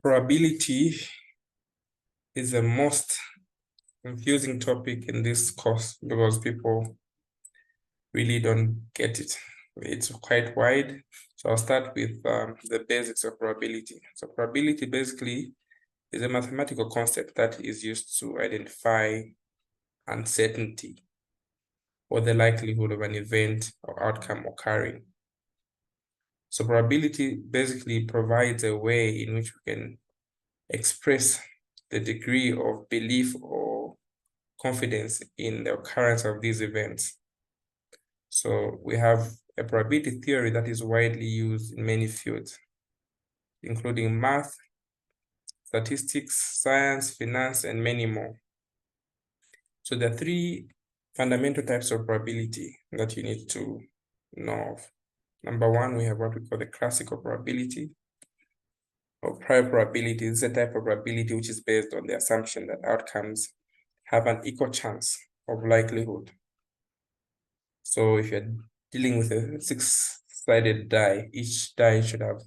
Probability is the most confusing topic in this course because people really don't get it. It's quite wide. So I'll start with the basics of probability. So probability basically is a mathematical concept that is used to identify uncertainty or the likelihood of an event or outcome occurring. So probability basically provides a way in which we can express the degree of belief or confidence in the occurrence of these events. So we have a probability theory that is widely used in many fields, including math, statistics, science, finance, and many more. So there are three fundamental types of probability that you need to know of. Number one, we have what we call the classical probability or prior probability. This is a type of probability which is based on the assumption that outcomes have an equal chance of likelihood. So if you're dealing with a six-sided die, each die should have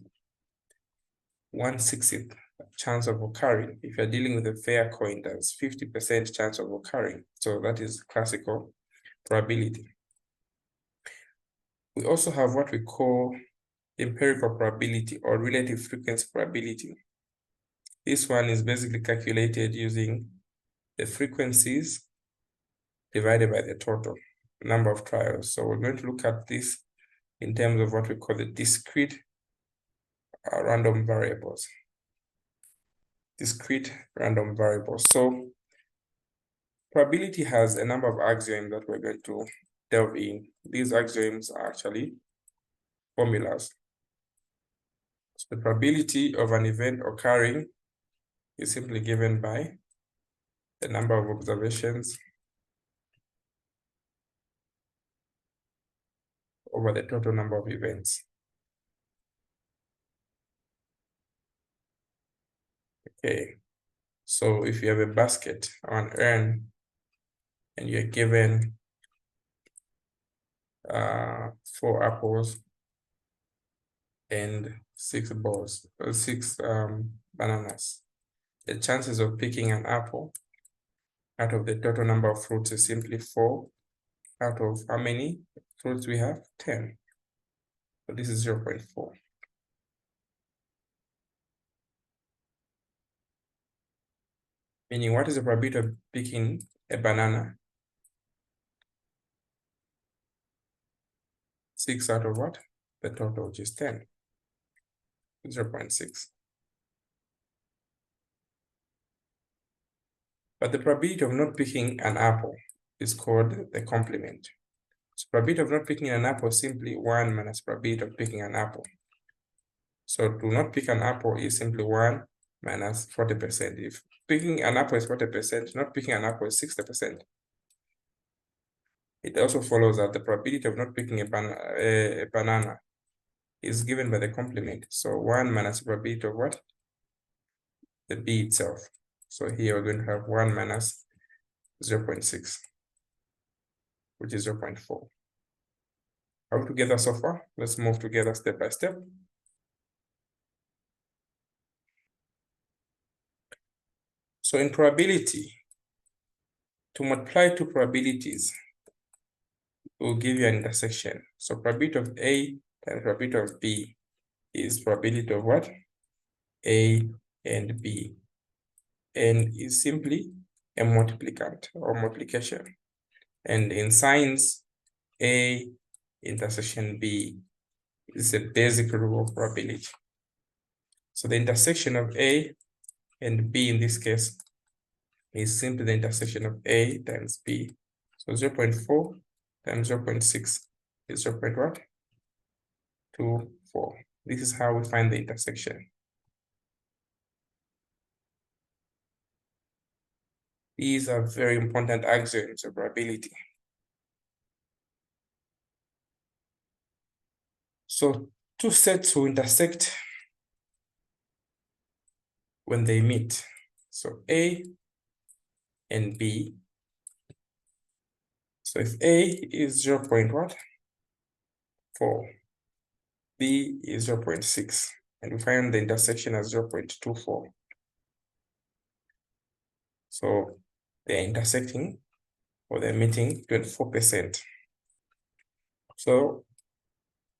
1/60th chance of occurring. If you're dealing with a fair coin, there's 50% chance of occurring. So that is classical probability. We also have what we call empirical probability or relative frequency probability. This one is basically calculated using the frequencies divided by the total number of trials. So we're going to look at this in terms of what we call the discrete random variables. Discrete random variables. So probability has a number of axioms that we're going to delve in. These axioms are actually formulas. So the probability of an event occurring is simply given by the number of observations over the total number of events. Okay, so if you have a basket or an urn and you're given 4 apples and 6 balls, or 6 bananas, the chances of picking an apple out of the total number of fruits is simply 4 out of how many fruits we have? 10. So this is 0.4. Meaning, what is the probability of picking a banana? 6 out of what? The total, which is 10. 0.6. But the probability of not picking an apple is called the complement. So probability of not picking an apple is simply 1 minus probability of picking an apple. So to not pick an apple is simply 1 minus 40%. If picking an apple is 40%, not picking an apple is 60%. It also follows that the probability of not picking a banana is given by the complement. So 1 minus probability of what? The B itself. So here we're going to have 1 minus 0.6, which is 0.4. Are we together so far? Let's move together step by step. So in probability, to multiply two probabilities will give you an intersection. So probability of A times probability of B is probability of what? A and B. And is simply a multiplicand or multiplication. And in science, A intersection B is a basic rule of probability. So the intersection of A and B in this case is simply the intersection of A times B. So 0.4 times 0.6 is 0.24. This is how we find the intersection. These are very important axioms of probability. So two sets will intersect when they meet. So A and B. So if A is 0.4, B is 0.6, and we find the intersection as 0.24. So they're intersecting, or they're meeting 24%. So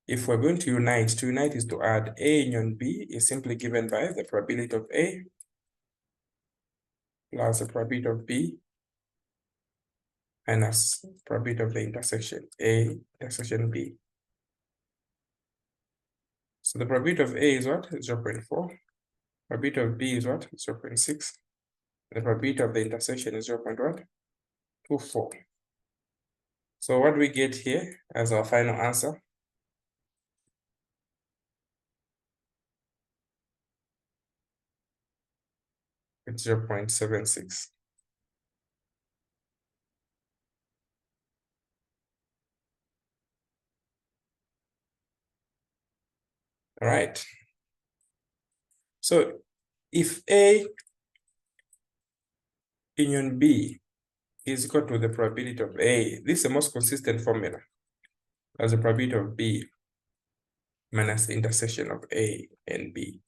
if we're going to unite is to add A union B is simply given by the probability of A plus the probability of B minus probability of the intersection A intersection B. So the probability of A is what? 0.4. Probability of B is what? 0.6. The probability of the intersection is 0.24. So what do we get here as our final answer? It's 0.76. All right. So if A union B is equal to the probability of A, this is the most consistent formula as the probability of B minus the intersection of A and B.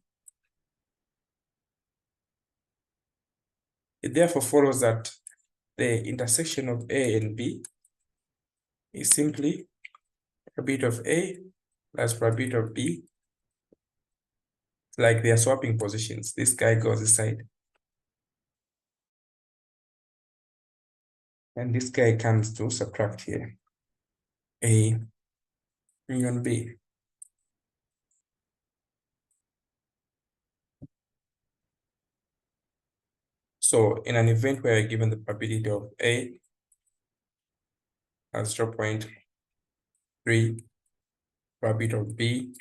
It therefore follows that the intersection of A and B is simply probability of A plus probability of B. Like they are swapping positions. This guy goes this side, and this guy comes to subtract here. A union B. So in an event where you're given the probability of A as 0.3, probability of B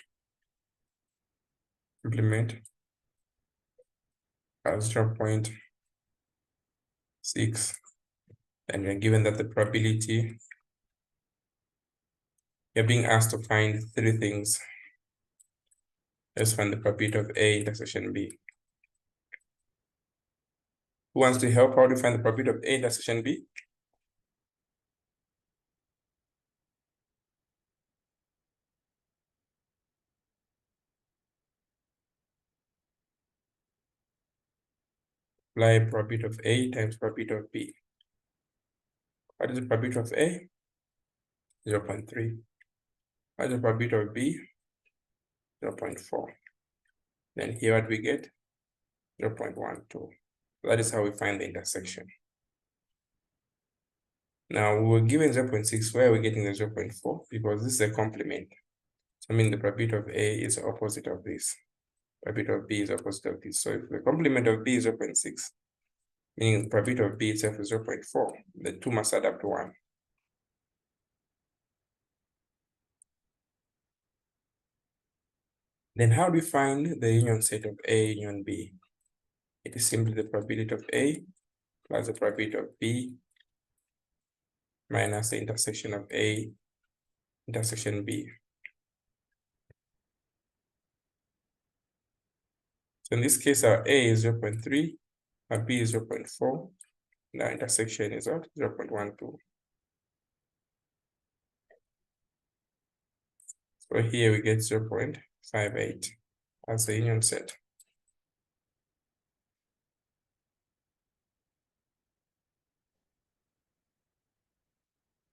implement as 0.6, and you're given that the probability, you're being asked to find three things. Let's find the probability of A intersection B. Who wants to help? How to find the probability of A intersection B? Apply probability of A times probability of B. What is the probability of A? 0.3. What is the probability of B? 0.4. Then here what we get? 0.12. That is how we find the intersection. Now we were given 0.6. Where are we getting the 0.4? Because this is a complement. So I mean the probability of A is the opposite of this. Probability of B is opposite of this. So if the complement of B is 0.6, meaning the probability of B itself is 0.4, the two must add up to 1. Then how do we find the union set of A union B? It is simply the probability of A plus the probability of B minus the intersection of A intersection B. So in this case, our A is 0.3, our B is 0.4, and our intersection is what? 0.12. So here we get 0.58 as the union set.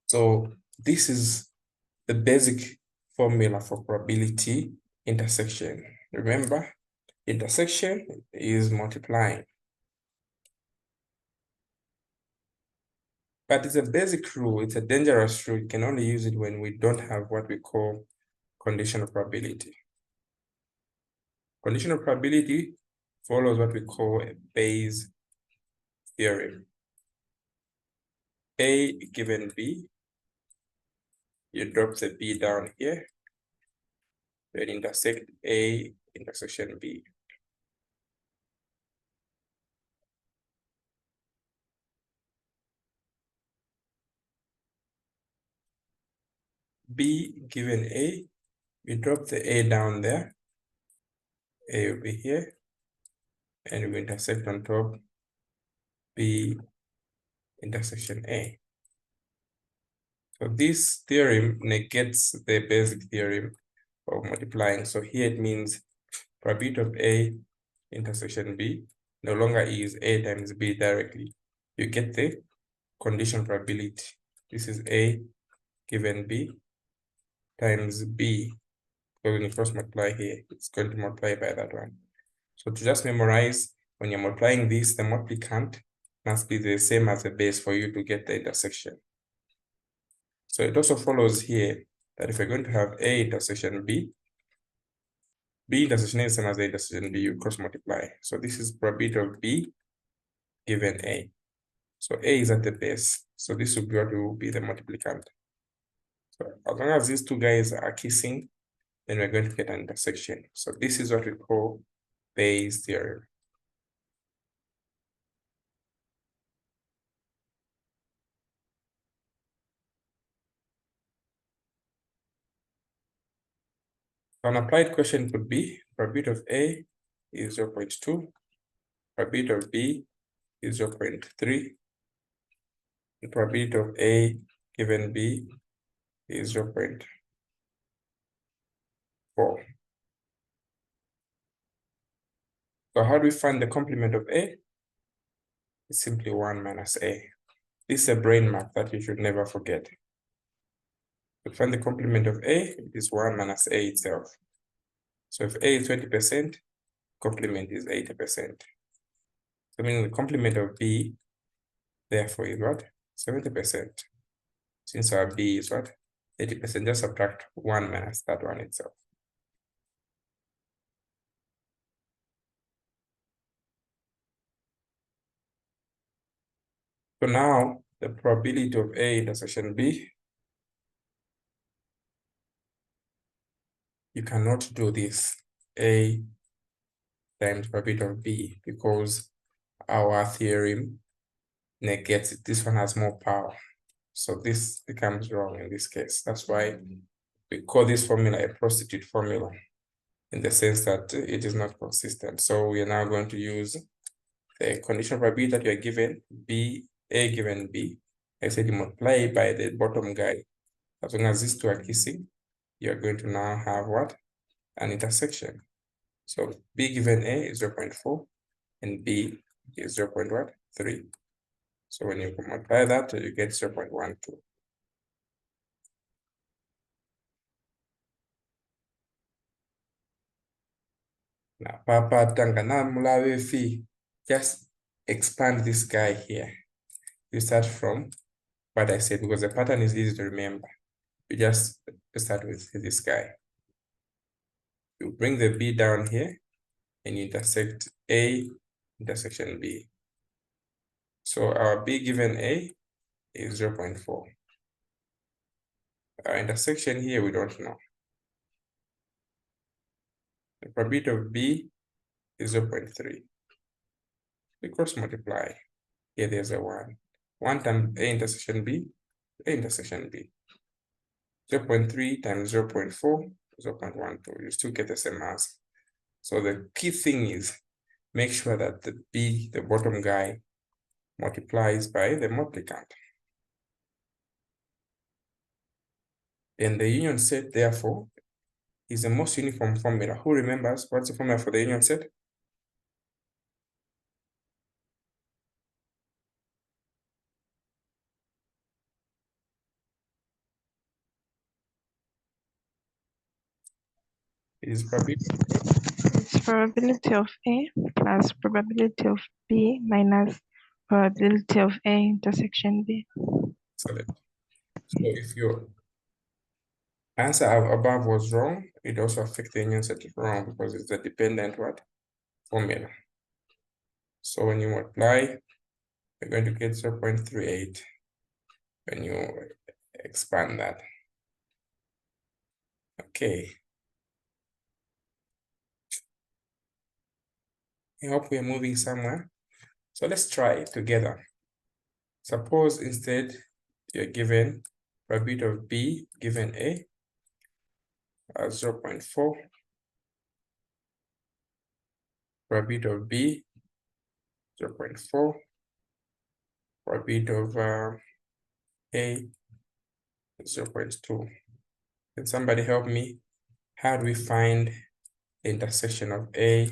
So this is the basic formula for probability intersection. Remember, intersection is multiplying. But it's a basic rule, it's a dangerous rule. You can only use it when we don't have what we call conditional probability. Conditional probability follows what we call a Bayes theorem. A given B, you drop the B down here, then intersect A intersection B. B given A, we drop the A down there, A will be here, and we intersect on top B intersection A. So this theorem negates the basic theorem of multiplying. So here it means probability of A intersection B no longer is A times B directly. You get the conditional probability. This is A given B times B. So when you cross multiply here, it's going to multiply by that one. So to just memorize, when you're multiplying this, the multiplicand must be the same as the base for you to get the intersection. So it also follows here that if you're going to have A intersection B, B intersection A is the same as A intersection B, you cross multiply. So this is probability of B given A. So A is at the base. So this will be what will be the multiplicand. So as long as these two guys are kissing, then we're going to get an intersection. So this is what we call Bayes' theorem. An applied question could be probability of A is 0.2, probability of B is 0.3, the probability of A given B is 0.4. So how do we find the complement of A? It's simply 1 minus A. This is a brain map that you should never forget. To find the complement of A, it is 1 minus A itself. So if A is 20%, complement is 80%. So meaning the complement of B, therefore, is what? 70%. Since our B is what? 80%, just subtract 1 minus that one itself. So now the probability of A intersection B, you cannot do this A times probability of B because our theorem negates it. This one has more power. So this becomes wrong in this case. That's why we call this formula a prostitute formula in the sense that it is not consistent. So we are now going to use the conditional probability that you are given, B, A given B. I said you multiply by the bottom guy. As long as these two are kissing, you're going to now have what? An intersection. So B given A is 0.4 and B is 0.3. So when you multiply that, you get 0.12. Now, Papa Tangana Mulawe Fi, just expand this guy here. You start from what I said because the pattern is easy to remember. You just start with this guy. You bring the B down here and you intersect A intersection B. So our B given A is 0.4. Our intersection here, we don't know. The probability of B is 0.3. We cross multiply. Here there's a 1. 1 times A intersection B, A intersection B. 0.3 times 0.4, 0.12. You still get the same answer. So the key thing is make sure that the B, the bottom guy, multiplies by the multiplicand. And the union set, therefore, is the most uniform formula. Who remembers what's the formula for the union set? It is probability. It's probability of A plus probability of B minus probability of A intersection B. Excellent. So if your answer above was wrong, it also affects the union set wrong because it's a dependent what? Formula. So when you multiply, you're going to get 0.38 when you expand that. Okay. I hope we're moving somewhere. So let's try it together. Suppose instead you're given probability of B given A as 0.4, probability of B 0.4, probability of A 0.2. Can somebody help me? How do we find intersection of A,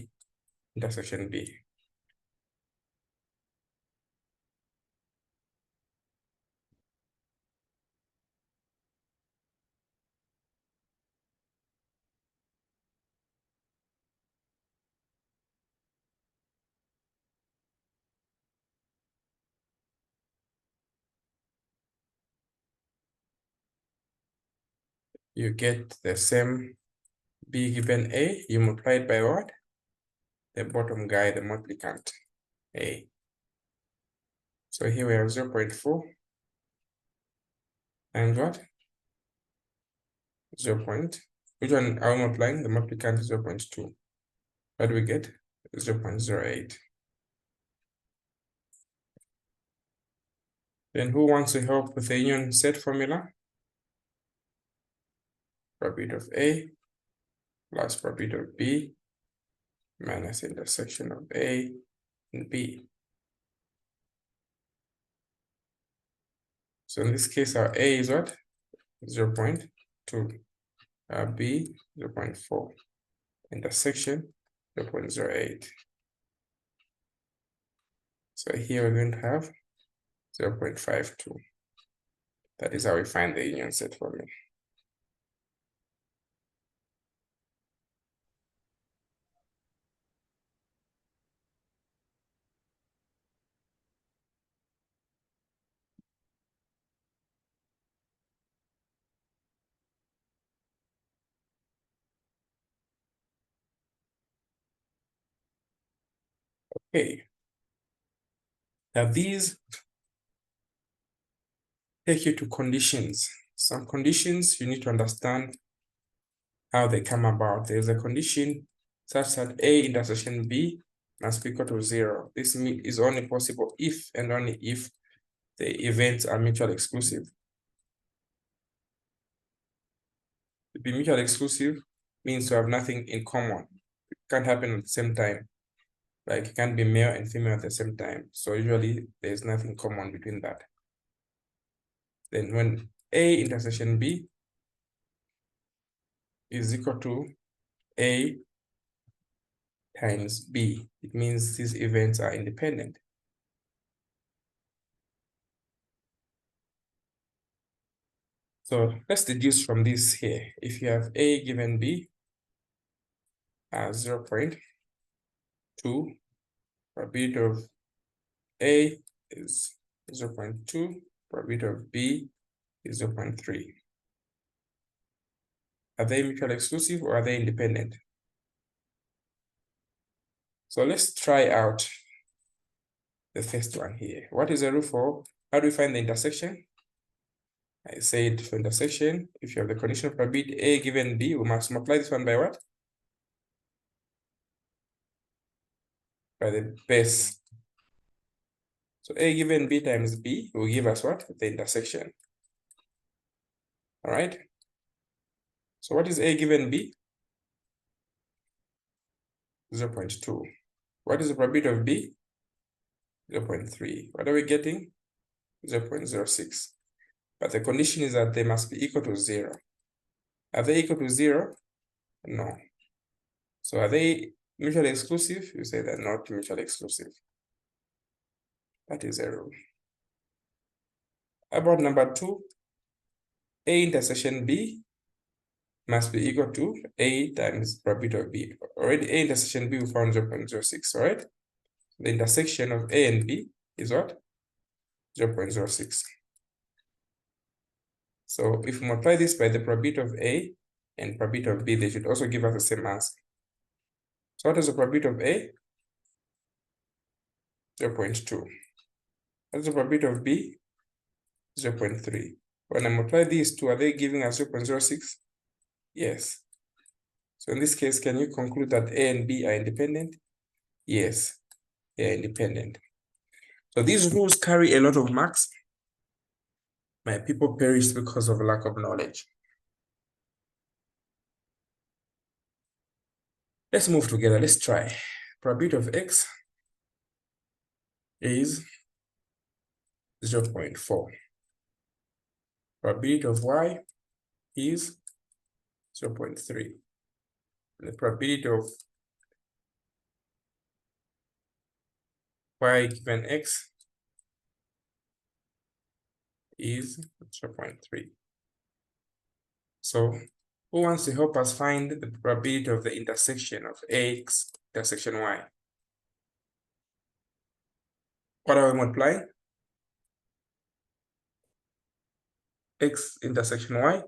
intersection B. You get the same B given A, you multiply it by what? The bottom guy, the multiplicand, A. So here we have 0.4 and what? which one are we multiplying? The multiplicand is 0.2. What do we get? 0.08. Then who wants to help with the union set formula? Probability of A plus probability of B minus intersection of A and B. So in this case, our A is what? 0.2. Our B, 0.4. Intersection, 0.08. So here we're going to have 0.52. That is how we find the union set formula. Okay. Now these take you to conditions. Some conditions you need to understand how they come about. There's a condition such that A intersection B must be equal to 0. This is only possible if and only if the events are mutually exclusive. To be mutually exclusive means to have nothing in common. It can't happen at the same time. Like it can't be male and female at the same time. So usually there's nothing common between that. Then when A intersection B is equal to A times B, it means these events are independent. So let's deduce from this here. If you have A given B as 0.2, probability of A is 0.2, probability of B is 0.3. Are they mutually exclusive or are they independent? So let's try out the first one here. What is the rule for? How do we find the intersection? I said for intersection, if you have the conditional probability A given B, we must multiply this one by what? By the base. So A given B times B will give us what? The intersection. All right. So what is A given B? 0.2. What is the probability of B? 0.3. What are we getting? 0.06. But the condition is that they must be equal to 0. Are they equal to 0? No. So are they mutually exclusive? You say they're not mutually exclusive. That is a rule. About number 2, A intersection B must be equal to A times probability of B. Already A intersection B we found 0.06, all right? The intersection of A and B is what? 0.06. So if we multiply this by the probability of A and probability of B, they should also give us the same answer. So what is the probability of A? 0.2. What is the probability of B? 0.3. When I multiply these two, are they giving us 0.06? Yes. So in this case, can you conclude that A and B are independent? Yes, they are independent. So these rules carry a lot of marks. My people perish because of lack of knowledge. Let's move together. Let's try. Probability of X is 0.4. Probability of Y is 0.3. The probability of y given x is 0.3. So who wants to help us find the probability of the intersection of x intersection y? What are we multiplying? X intersection y.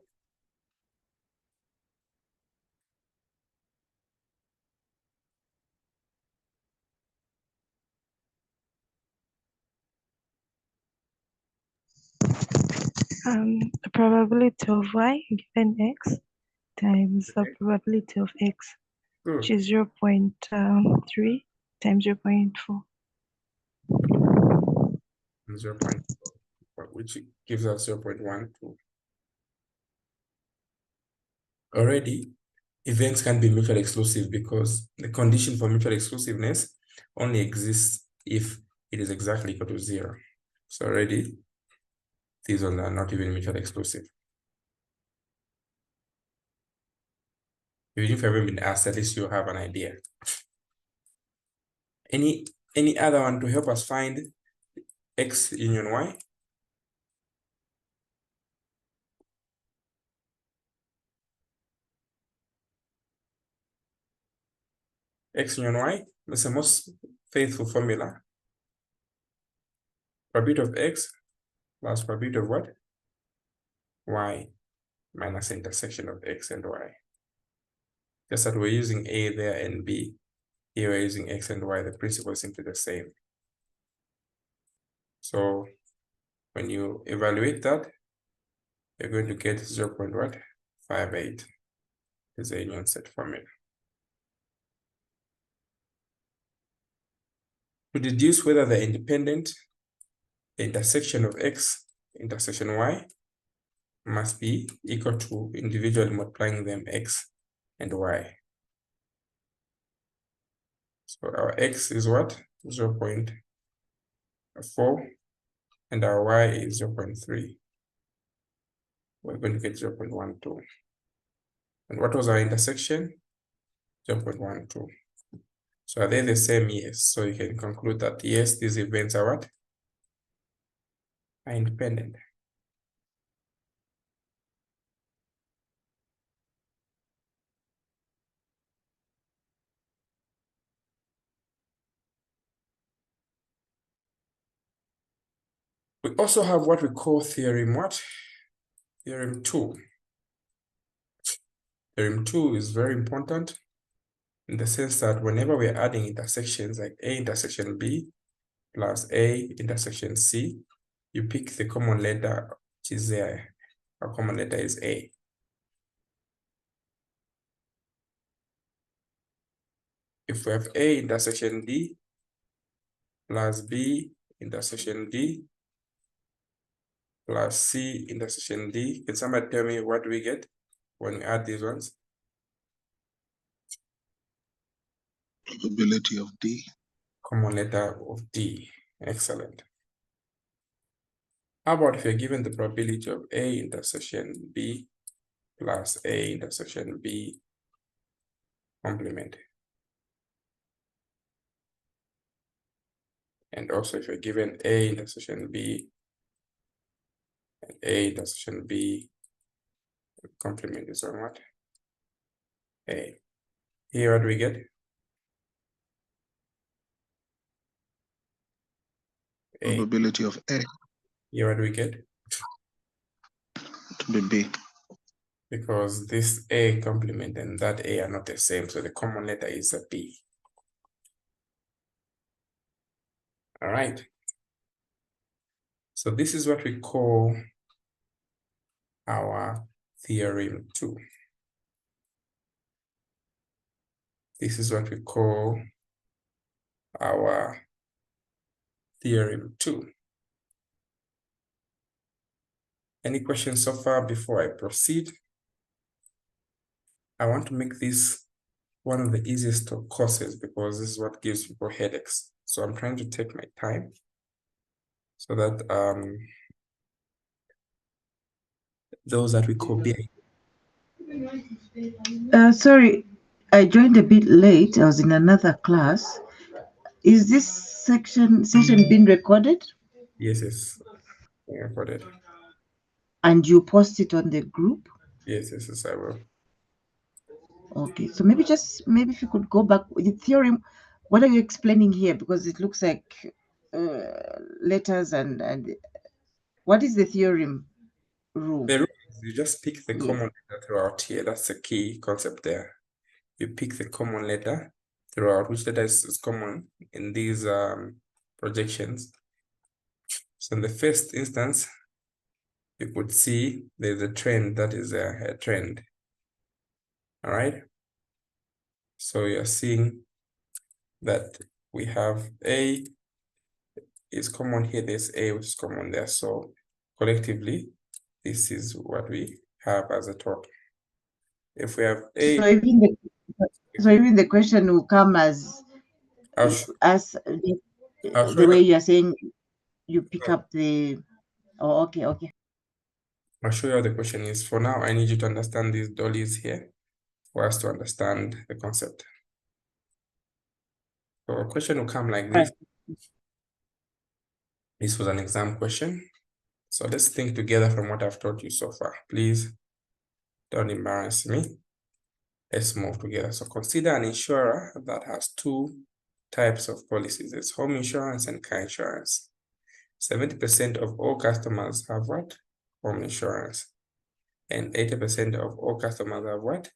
The probability of y given x times the probability of x, which Good. is 0.3 times 0.4. 0.4, which gives us 0.12. Already, events can be mutually exclusive because the condition for mutual exclusiveness only exists if it is exactly equal to 0. So already, these are not even mutually exclusive. Even if you haven't been asked, at least you have an idea. Any other one to help us find x union y? X union y is the most faithful formula. Probability of x plus probability of what? Y minus intersection of x and y. Just that we're using a there and b. Here we're using x and y. The principle is simply the same. So when you evaluate that, you're going to get 0.58 is the union set formula. To deduce whether the independent intersection of x intersection y must be equal to individually multiplying them x and y. So our x is what? 0.4 and our y is 0.3. We're going to get 0.12. And what was our intersection? 0.12. So are they the same? Yes. So you can conclude that yes, these events are what? Are independent. We also have what we call theorem what? Theorem 2. Theorem 2 is very important in the sense that whenever we're adding intersections like A intersection B plus A intersection C, you pick the common letter which is there. Our common letter is A. If we have A intersection D plus B intersection D plus C intersection D, can somebody tell me what we get when we add these ones? Probability of D. Common letter of D. Excellent. How about if you're given the probability of A intersection B plus A intersection B complement? And also if you're given A intersection B and A intersection B complement is on what? A. Here what do we get? A. Probability of A Here what do we get? to be B. Because this A complement and that A are not the same, so the common letter is a B. All right. So this is what we call our theorem 2. This is what we call our theorem 2. Any questions so far before I proceed? I want to make this one of the easiest courses because this is what gives people headaches. So I'm trying to take my time so that those that we call BI. Sorry, I joined a bit late. I was in another class. Is this session being recorded? Yes, yes. Yeah, got it. And you post it on the group? Yes, yes, yes, I will. Okay, so maybe if you could go back with the theorem. What are you explaining here? Because it looks like letters and what is the theorem rule? The rule is you just pick the Yes. common letter throughout here. That's the key concept there. You pick the common letter throughout. Which letter is common in these projections? So in the first instance, you could see there's a trend that is a trend. All right. So you're seeing that we have A is common here. There's A which is common there. So collectively, this is what we have as a total. If we have A, So even the question will come as I'll the way you are saying you pick up the. Oh, okay. I'll show you how the question is. For now, I need you to understand these dollies here for us to understand the concept. So a question will come like this. This was an exam question. So let's think together from what I've taught you so far. Please don't embarrass me. Let's move together. So consider an insurer that has two types of policies. There's home insurance and car insurance. 70% of all customers have what? Home insurance. And 80% of all customers have what?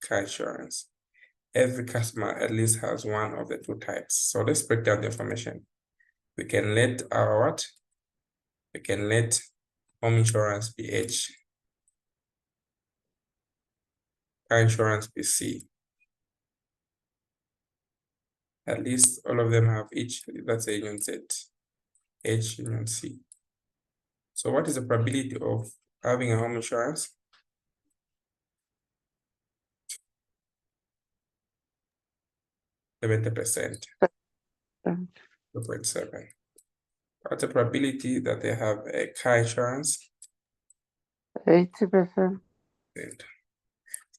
Car insurance. Every customer at least has one of the two types. So let's break down the information. We can let our what? We can let home insurance be H. Car insurance be C. At least all of them have each, that's a union Z. H union C. So what is the probability of having a home insurance? 70%. 2.7. What's the probability that they have a car insurance? 80%.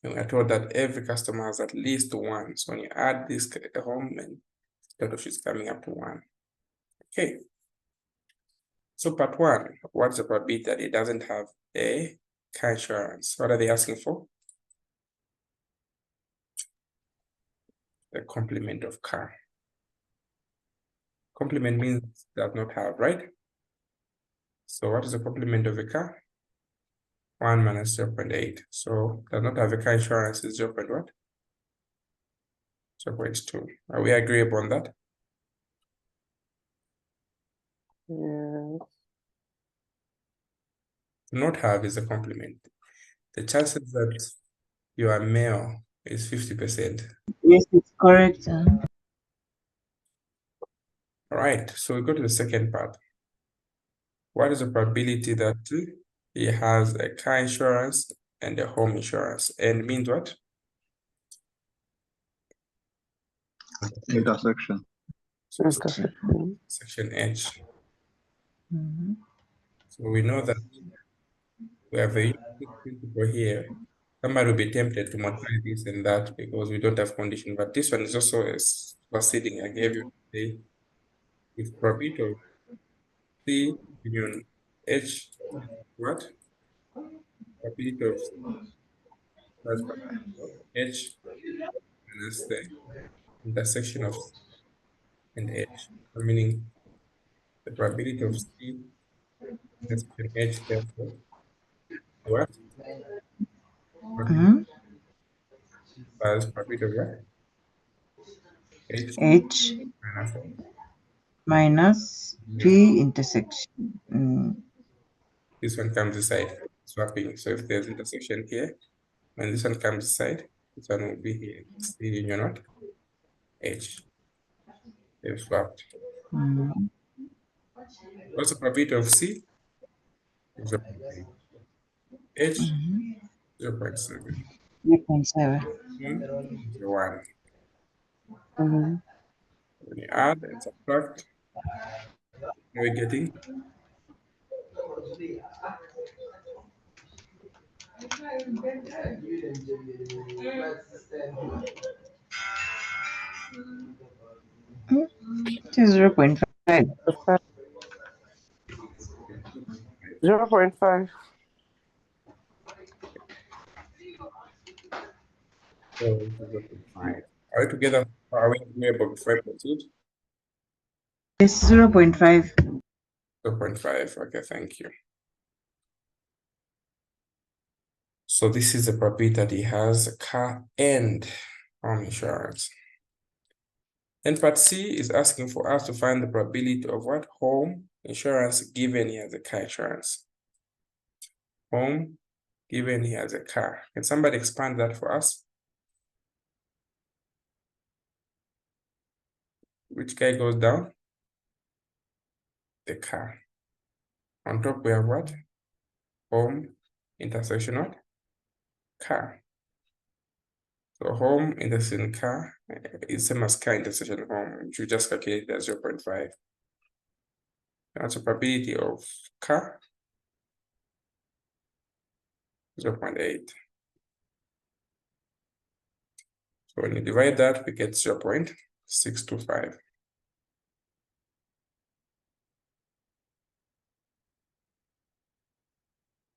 And we're told that every customer has at least one. So when you add this home, and total is coming up to 1. Okay. So part 1, what's the probability that it doesn't have a car insurance? What are they asking for? The complement of car. Complement means does not have, right? So what is the complement of a car? 1 minus 0.8. So does not have a car insurance is 0. What? 0.2. Are we agreeable on that? Yeah. Not have is a complement. The chances that you are male is 50%. Yes, it's correct. All right, so we go to the second part. What is the probability that he has a car insurance and a home insurance? And means what? Intersection. So section H. So we know that we have a unique principle here. Somebody will be tempted to multiply this and that because we don't have condition, but this one is also a superseding. I gave you the with probability of C union H what? Probability of plus probability of H minus the intersection of C and H, meaning the probability of C intersection H therefore what? Probability plus probability of what? H H minus what? minus P intersection. This one comes inside, swapping. So if there's intersection here, when this one comes inside, this one will be here. C union what? H. They've swapped. What's the probability of C? 0.8. H 0.7. 3.7. 1. Mm-hmm. When you add and subtract, what are we getting? It is 0.5. 0.5. So 0.5. Are we together? Are we agreeable before I proceed? Yes, 0.5. 0.5. Okay, thank you. So this is the probability that he has a car and home insurance. And part C is asking for us to find the probability of what? Home insurance given he has a car insurance. Home given he has a car. Can somebody expand that for us? Which guy goes down? The car. On top we have what? Home intersection what? Car. So home intersection car is same as car intersection home, which we just calculated as 0.5. That's a probability of car 0.8. So when you divide that, we get 0.625.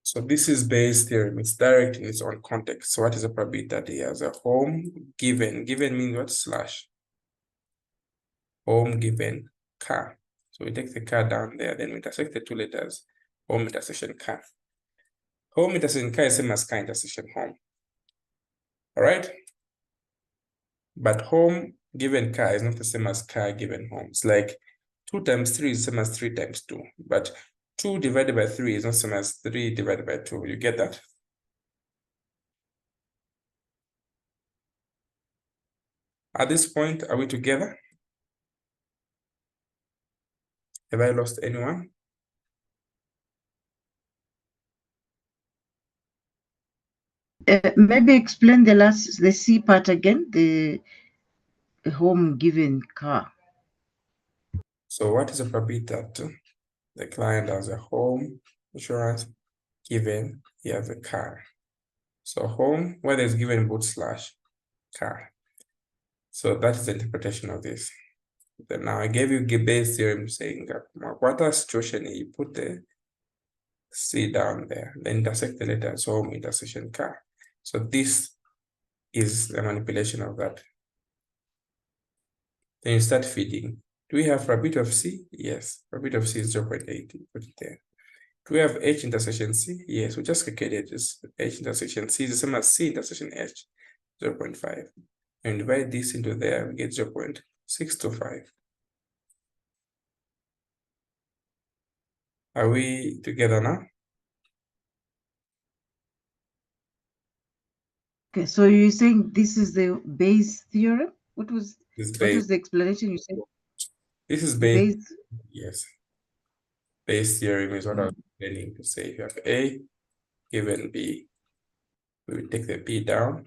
So this is Bayes' theorem. It's direct in its own context. So what is the probability that he has a home given? Given means what? Slash. Home given car. So we take the car down there, then we intersect the two letters. Home intersection car. Home intersection car is same as car intersection home. All right? But home given car is not the same as car given home. It's like 2 times 3 is the same as 3 times 2. But 2 divided by 3 is not the same as 3 divided by 2. You get that? At this point, are we together? Have I lost anyone? Maybe explain the C part again, the home given car. So what is the probability that the client has a home insurance given he has a car? So home, whether it's given both slash car. So that is the interpretation of this. Then now I gave you Bayes' theorem saying that what a situation you put the C down there, then intersect the letters home intersection car. So this is the manipulation of that. Then you start feeding. Do we have probability of C? Yes. Probability of C is 0.8. Put it there. Do we have H intersection C? Yes. We just calculated this. H intersection C is the same as C intersection H, 0.5. And divide this into there, we get 0.625. Are we together now? Okay, so you're saying this is the Bayes theorem? What was the explanation you said? This is Bayes. Bayes. Yes. Bayes theorem is what I was planning to say. You have A given B. We will take the B down.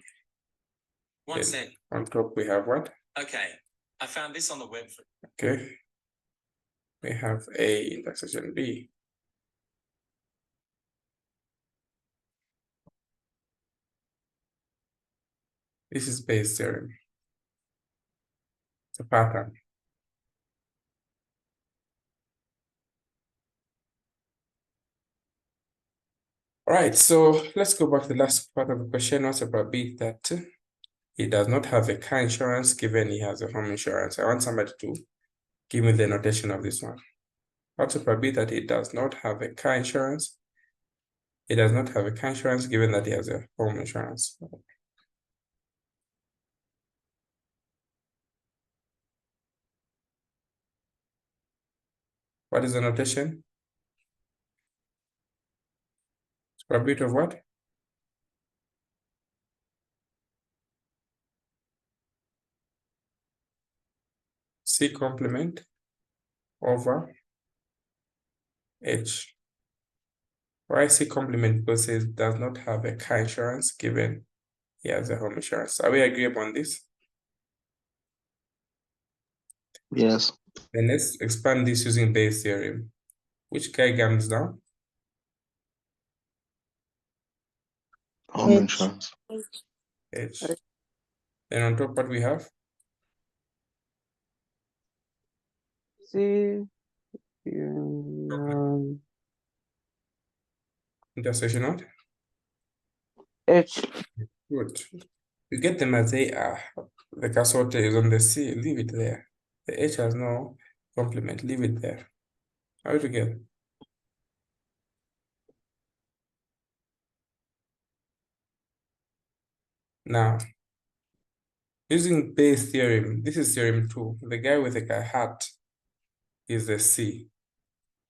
One sec. On top we have what? Okay. I found this on the web. Okay. We have A intersection B. This is Bayes' theorem. It's a pattern. All right, so let's go back to the last part of the question. What's the probability that he does not have a car insurance given he has a home insurance? I want somebody to give me the notation of this one. What's the probability that he does not have a car insurance? He does not have a car insurance given that he has a home insurance. What is the notation? Probability of what? C complement over H. Why C complement? Because it does not have a car insurance given he has a home insurance. Are we agreeable on this? Yes. Then let's expand this using Bayes' theorem. Which guy comes down? Home insurance. H. And on top, what we have? C. Intersection what? H. Good. You get them as they are. The cursor is on the C, leave it there. The H has no complement, leave it there. How are you together? Now, using Bayes' theorem, this is theorem 2. The guy with the hat is the C.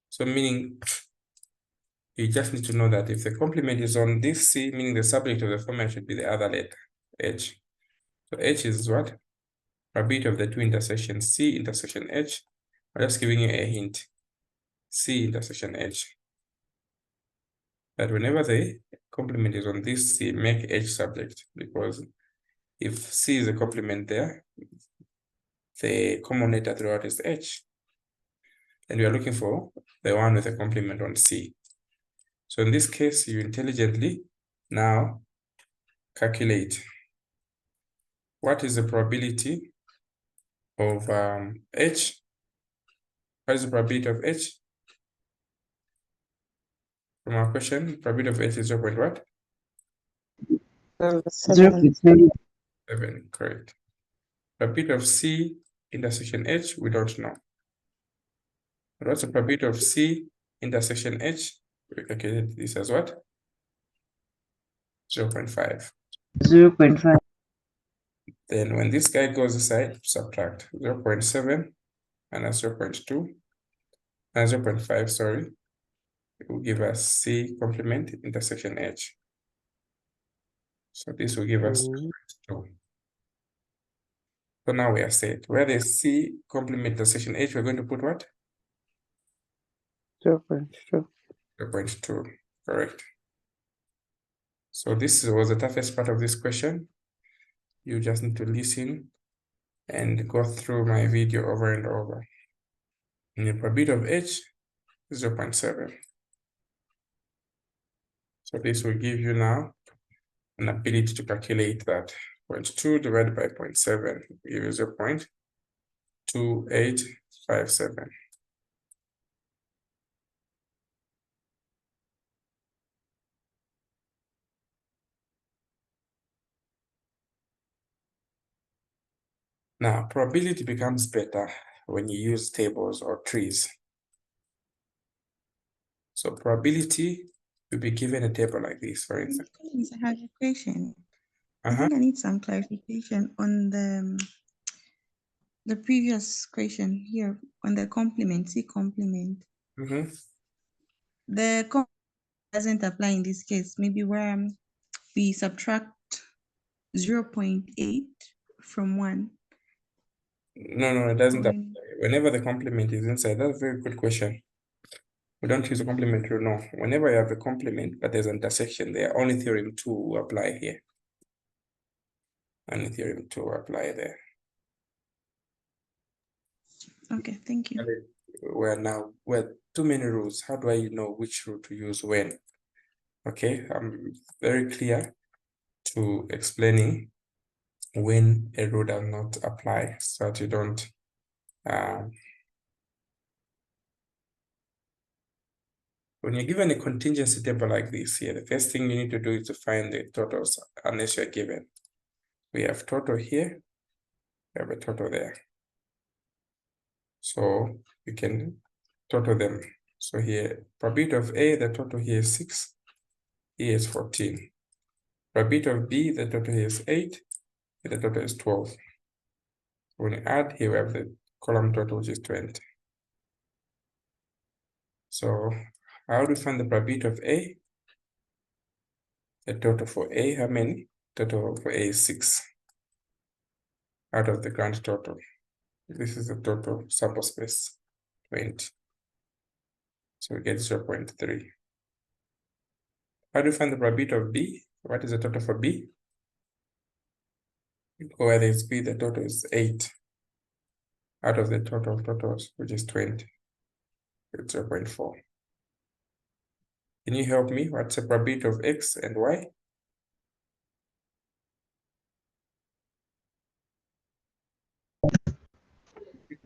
So meaning, you just need to know that if the complement is on this C, meaning the subject of the formula should be the other letter, H. So H is what? Probability of the two intersections, C intersection H. I'm just giving you a hint. C intersection H. That whenever the complement is on this C, make H subject, because if C is a complement there, the common letter throughout is H. And we are looking for the one with a complement on C. So in this case, you intelligently now calculate what is the probability of H. What is the probability of H? From our question, probability of H is 0. What? 7. 7, correct. Probability of C intersection H, we don't know. But what's the probability of C intersection H? We calculate this as what? 0.5. 0.5. Then when this guy goes aside, subtract 0.7 minus 0.2 minus 0.5, sorry. It will give us C complement intersection H. So this will give us 2. So now we are set. Where the C complement intersection H, we're going to put what? 0.2. 0.2, correct. So this was the toughest part of this question. You just need to listen and go through my video over and over. And the probability of H is 0.7. So this will give you now an ability to calculate that. 0.2 divided by 0.7 will give you 0.2857. Now, probability becomes better when you use tables or trees. So probability will be given a table like this, for instance. I have a question. I think I need some clarification on the previous question here on the complement, C complement. The complement doesn't apply in this case. Maybe where we subtract 0.8 from 1. No, it doesn't apply. Whenever the complement is inside, that's a very good question. We don't use a complement rule, no. Whenever you have a complement, but there's an intersection there, only theorem 2 will apply here. Only theorem 2 will apply there. Okay, thank you. We're too many rules. How do I know which rule to use when? Okay, I'm very clear to explaining when a rule does not apply, so that you don't when you're given a contingency table like this here, the first thing you need to do is to find the totals unless you're given. We have total here, we have a total there. So you can total them. So here, probability of A, the total here is 6, here is 14. Probability of B, the total here is 8, the total is 12. When you add, here we have the column total, which is 20. So how do we find the probability of A? The total for A, how many? Total for A is 6 out of the grand total. This is the total sample space, 20. So we get 0.3. How do you find the probability of B? What is the total for B? You go where there's B, the total is 8 out of the total of totals, which is 20. It's 0.4. Can you help me? What's the probability of X and Y?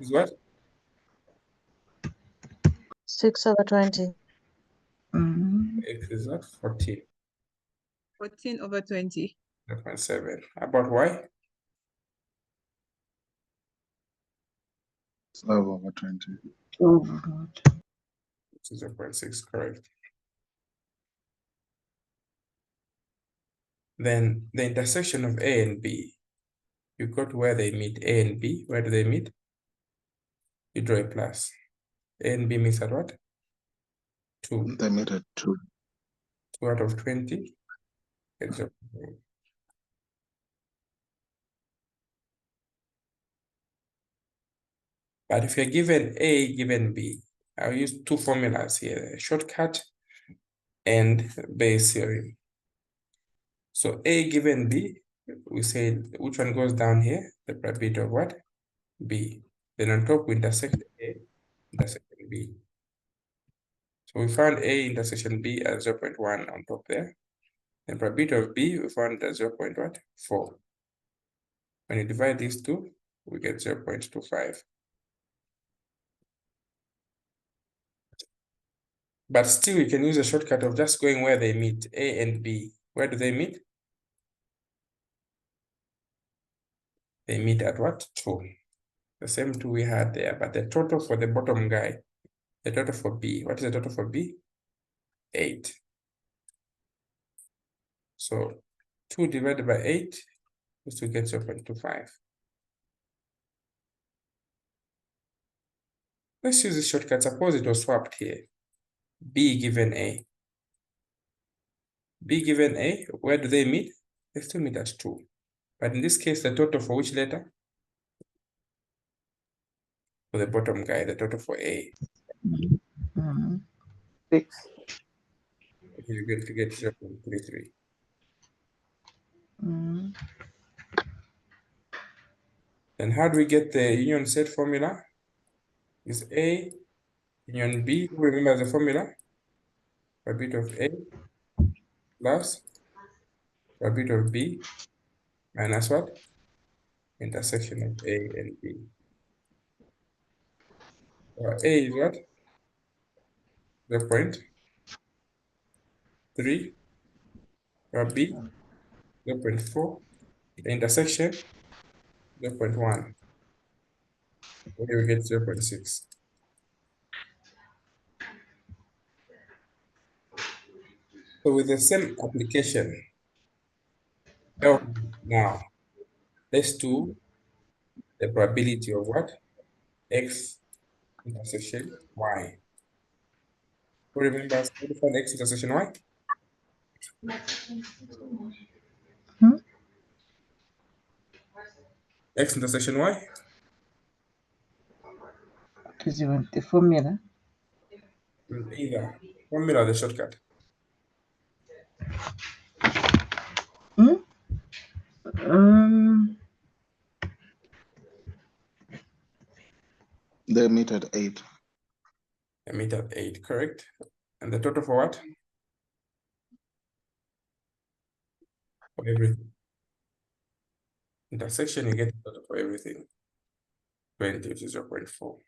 is what? 6/20. X is what? 14. 14/20. 0.7. About Y? 12/20. 0.6, correct. Then the intersection of A and B, you go to where they meet, A and B. Where do they meet? You draw a plus. A and B meets at what? 2. They meet at 2. 2 out of 20. But if you're given A, given B, I'll use two formulas here, shortcut and Bayes theorem. So A given B, we say which one goes down here? The probability of what? B. Then on top we intersect A, intersect B. So we found A intersection B at 0.1 on top there. And probability of B, we found at 0.4. When you divide these two, we get 0.25. But still, we can use a shortcut of just going where they meet, A and B. Where do they meet? They meet at what? 2. The same 2 we had there, but the total for the bottom guy, the total for B, what is the total for B? 8. So 2 divided by 8 is to get 0.25. Let's use the shortcut. Suppose it was swapped here. B given A. B given A, where do they meet? They still meet at 2. But in this case, the total for which letter? For the bottom guy, the total for A. 6. You're going to get 0.33. Then how do we get the union set formula? Is A union B. Who remembers the formula? Probability of A plus probability of B minus what? Intersection of A and B. A is what? 0.3. B 0.4. The intersection 0.1. Here we get 0.6. So with the same application, now let's do the probability of what? X intersection Y. Who remembers how to find X intersection Y? X intersection Y? Because you want the formula. Either formula or the shortcut. They meet at 8. They meet at 8, correct? And the total for what? For everything. Intersection, you get the total for everything. 20, which is 0.4.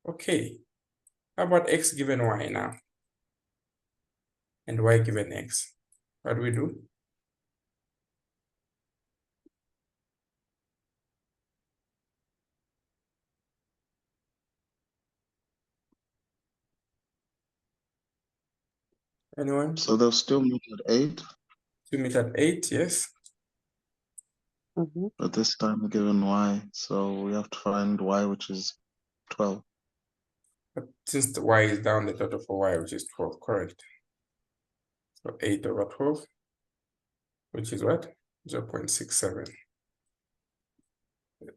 Okay. How about X given Y now? And Y given X. What do we do? Anyone? So they'll still meet at 8, 2 meet at 8, yes. but this time we're given Y. So we have to find Y, which is 12. But since the Y is down, the total for Y, which is 12, correct. So 8 over 12, which is what? 0.67.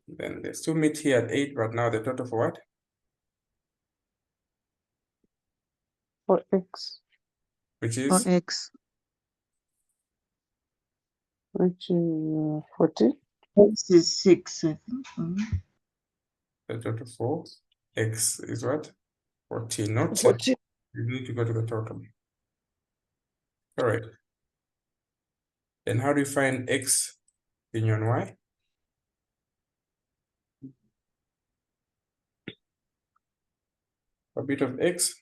Then they still meet here at 8, but now the total for what? For X. Which Or is X. Which is 40. X is 6, I think. the total for X is what? 14, not 10. 40. You need to go to the total. Correct. Then how do you find X union Y? probability of X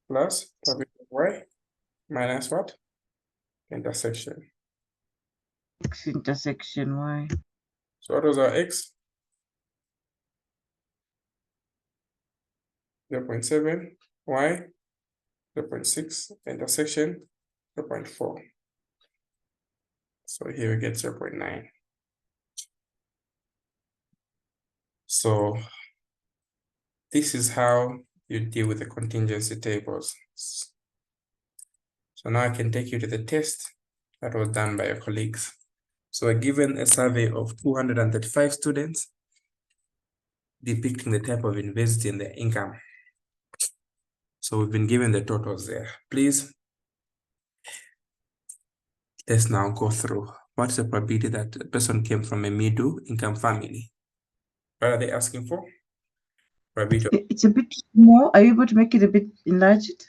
plus probability of Y minus what? Intersection. X intersection Y. So what was our X? 0.7, Y 0.6, intersection 0.4. So here we get 0.9. So this is how you deal with the contingency tables. So now I can take you to the test that was done by your colleagues. So we're given a survey of 235 students depicting the type of university and their income. So we've been given the totals there. Please, let's now go through. What's the probability that a person came from a middle income family? What are they asking for? Probability. It's a bit small. Are you able to make it a bit enlarged?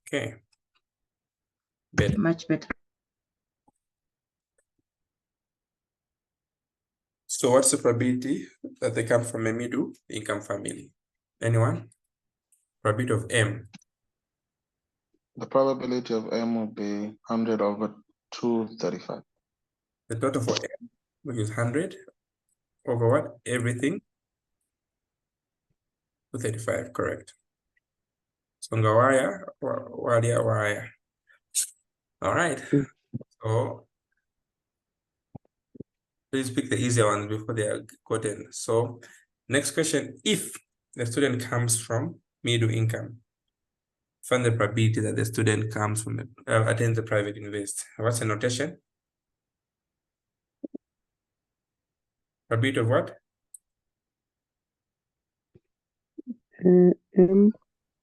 Okay. Better. Much better. So what's the probability that they come from a middle income family? Anyone? Probability of M. The probability of M will be 100 over 235. The total for M, which is 100 over what? Everything. 235, correct. Songa waya, walia waya. All right. So please pick the easier ones before they are gotten. So next question, if the student comes from middle income, find the probability that the student comes from attends a private university. What's the notation? Probability of what? M.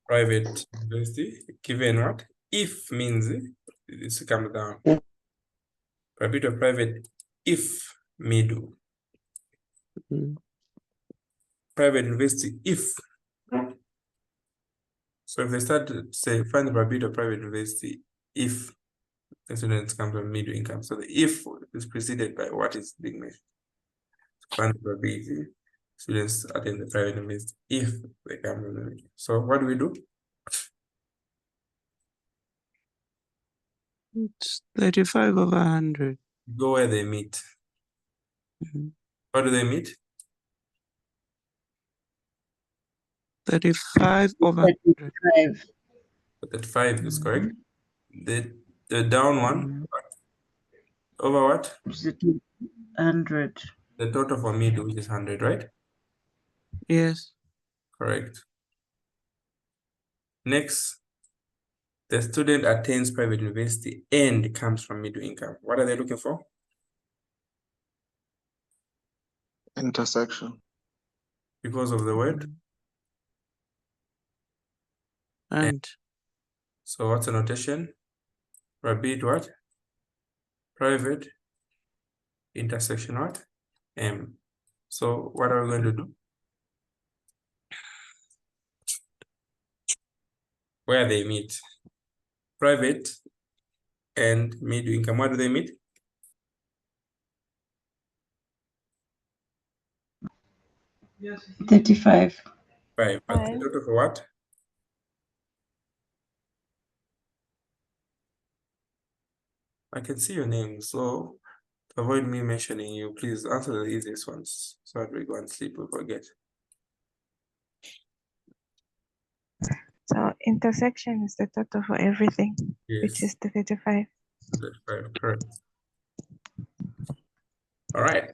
Private university, given what? If means this comes down. Yeah. Probability of private if middle. Mm. Private university if. So if they start to say find the probability of private university if the students come from middle income. So the if is preceded by what is being measured. Find the probability students attend the private university if they come from the middle. So what do we do? It's 35 over 100. Go where they meet. Mhm. What do they meet? 35 over 100. 35. That 5 is correct. The down one Mm. over what? Which is 200. The total for middle, which is 100, right? Yes. Correct. Next, the student attains private university and comes from middle income. What are they looking for? Intersection. Because of the word. And So what's the notation? Probability what? Private intersection what? M. So what are we going to do? Where they meet? Private and middle income. Where do they meet? 35. 5. But the total for what? I can see your name, so to avoid me mentioning you, please answer the easiest ones so that we go and sleep, we forget. So intersection is the total for everything, which Yes, is the 35. 35, correct. All right.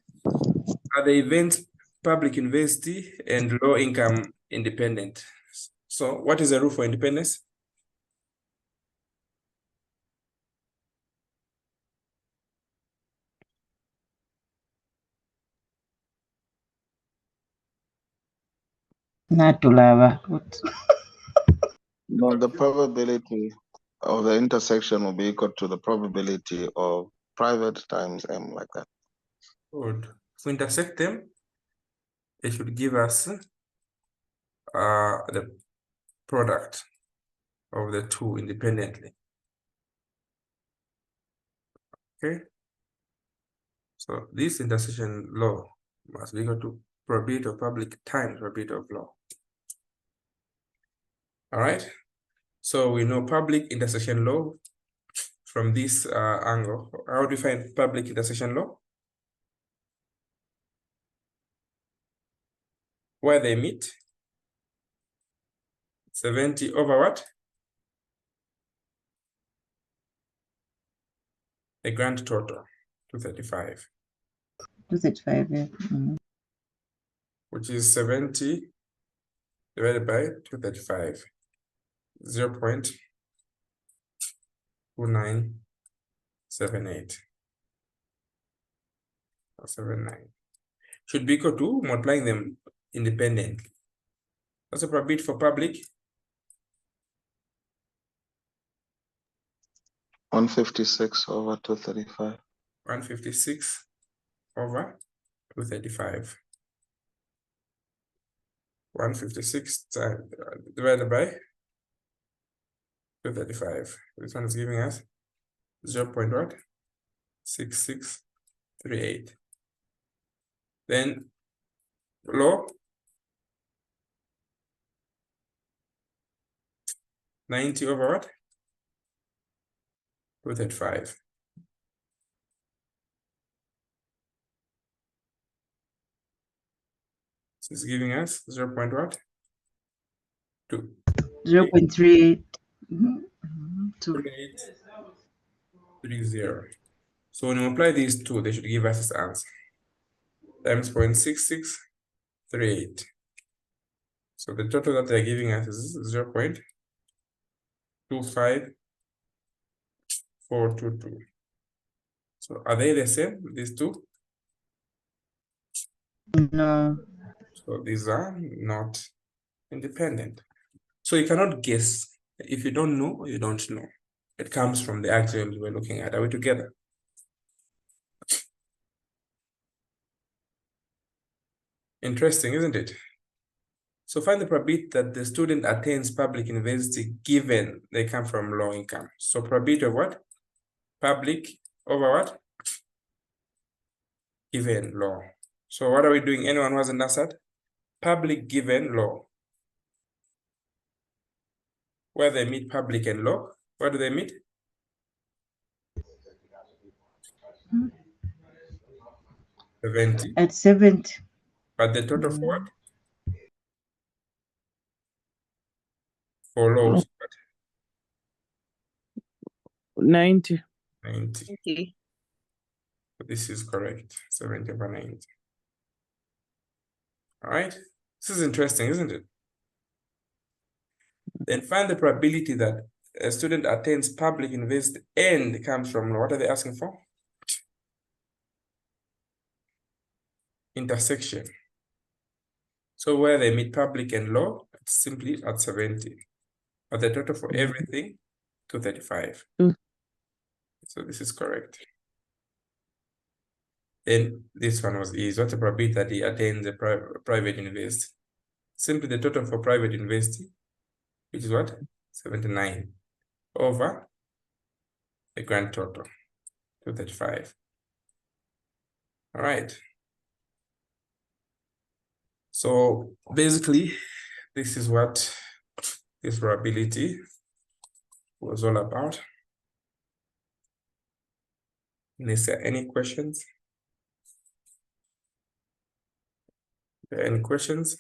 Are the events public university and low income independent? So what is the rule for independence? Natulava. No, the probability of the intersection will be equal to the probability of private times M, like that. Good. If we intersect them, they should give us the product of the two independently. Okay. So this intersection law must be equal to probability of public times probability of law. All right. So we know public intersection law from this angle. How do you find public intersection law? Where they meet? 70 over what? The grand total, 235. 235, yeah. Which is 70 divided by 235. 0.2978 or 79. Should be equal to multiplying them independently. What's the probability for public? 156 over 235. 156 over 235. 156 divided by 235. This one is giving us 0.6638. Then law 90 over what? 235. This is giving us 0. What? 2. 0.38. 3830. So when you apply these two, they should give us this answer. Times 0.6638. So the total that they're giving us is 0.25422. So are they the same, these two? No. So these are not independent. So you cannot guess. If you don't know, you don't know. It comes from the axioms we're looking at. Are we together? Interesting, isn't it? So find the probability that the student attains public university given they come from low income. So probability of what? Public over what? Given low. So what are we doing? Anyone who hasn't answered? Public given low. Where they meet public and low? Where do they meet? Hmm. 70. At 70. But the total for what? For lows, 90. 90. Okay. This is correct. 70 over 90. All right. This is interesting, isn't it? Then find the probability that a student attains public university and comes from low. What are they asking for? Intersection. So where they meet public and low, it's simply at 70. But the total for everything, 235. So this is correct. Then this one was easy. What's the probability that he attains a private university? Simply the total for private university, which is what? 79 over the grand total, 235. All right. So basically, this is what this probability was all about. Is there any questions? Any questions?